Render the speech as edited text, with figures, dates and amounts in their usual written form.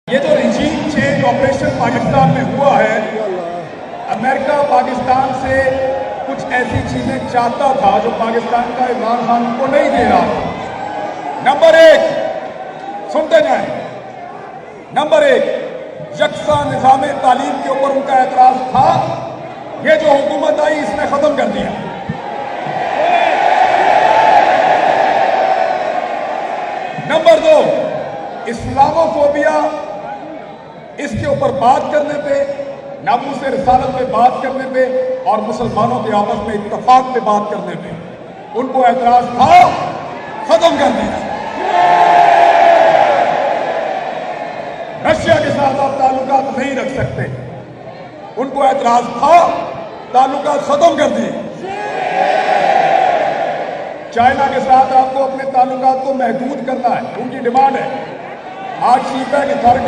ये जो regime change operation Pakistan में हुआ है, अमेरिका पाकिस्तान से कुछ ऐसी चीजें चाहता था जो पाकिस्तान का इमरान खान को नहीं दे रहा था। नंबर एक, सुनते जाएं, नंबर एक, यकसा निजाम तालीम के ऊपर उनका एतराज था। ये जो हुकूमत आई इसने खत्म कर दिया। नंबर दो, इस्लामोफोबिया, इसके ऊपर बात करने पे, नामूस रिसालत पे बात करने पे और मुसलमानों के आपस में इत्तफाक पे बात करने पे उनको एतराज था, खत्म कर दिया। रशिया के साथ आप ताल्लुकात नहीं रख सकते, उनको एतराज था, ताल्लुकात खत्म कर दिए। चाइना के साथ आपको अपने ताल्लुकात को महदूद करना है, उनकी डिमांड है। आज सीपैक अथॉरिटी